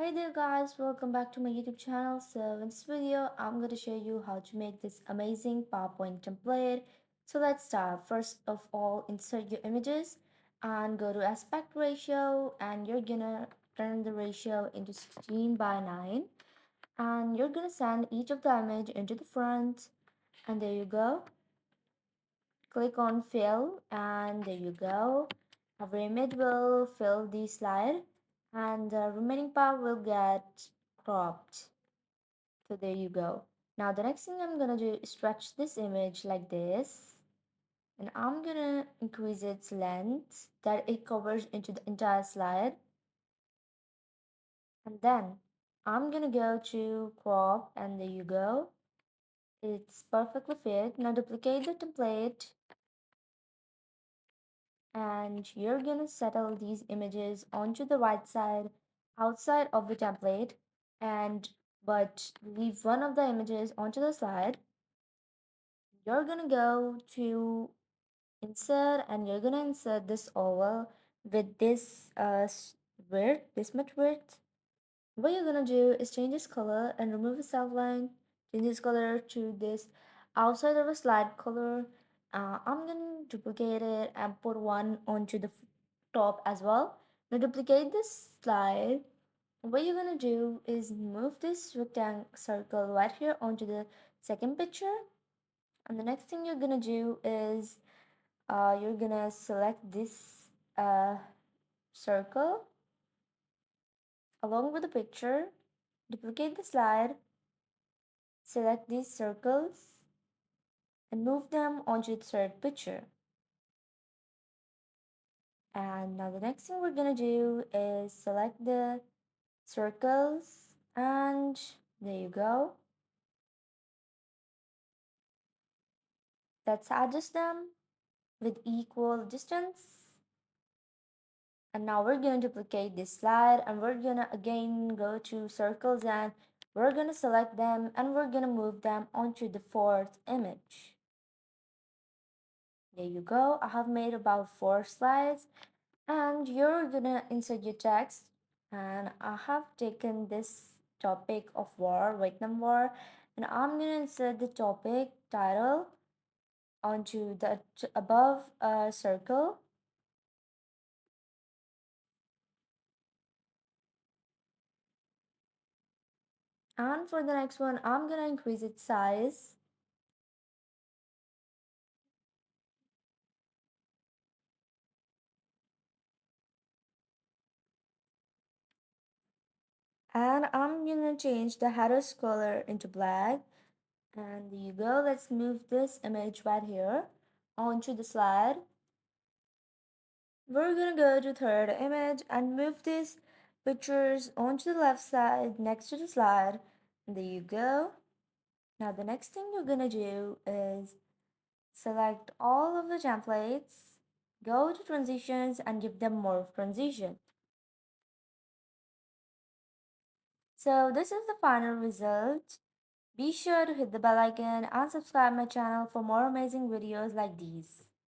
Hi there guys, welcome back to my YouTube channel. So in this video, I'm going to show you how to make this amazing PowerPoint template. So let's start. First of all, insert your images and go to aspect ratio, and you're gonna turn the ratio into 16 by 9, and you're gonna send each of the image into the front, and there you go. Click on fill, and there you go. Our image will fill the slide, and the remaining part will get cropped. So there you go. Now the next thing I'm gonna do is stretch this image like this, and I'm gonna increase its length that it covers into the entire slide. And then I'm gonna go to crop, and there you go. It's perfectly fit. Now duplicate the template, and you're gonna settle these images onto the right side outside of the template, and but leave one of the images onto the slide. You're gonna go to insert, and you're gonna insert this oval with this width, this much width. What you're gonna do is change this color and remove the outline. Change this color to this outside of a slide color. I'm gonna duplicate it and put one onto the top as well. Now duplicate this slide. What you're gonna do is move this rectangle circle right here onto the second picture. And the next thing you're gonna do is you're gonna select this circle along with the picture, duplicate the slide, select these circles, and move them onto the third picture. And now the next thing we're gonna do is select the circles, and there you go. Let's adjust them with equal distance. And now we're going to duplicate this slide, and we're gonna again go to circles, and we're gonna select them, and we're gonna move them onto the fourth image. There you go. I have made about 4 slides, and you're gonna insert your text. And I have taken this topic of war, Vietnam War, and I'm gonna insert the topic title onto the above circle. And for the next one, I'm gonna increase its size. And I'm gonna change the header's color into black. And there you go. Let's move this image right here onto the slide. We're gonna go to third image and move these pictures onto the left side next to the slide. And there you go. Now the next thing you're gonna do is select all of the templates, go to transitions, and give them morph transition. So this is the final result. Be sure to hit the bell icon and subscribe my channel for more amazing videos like these.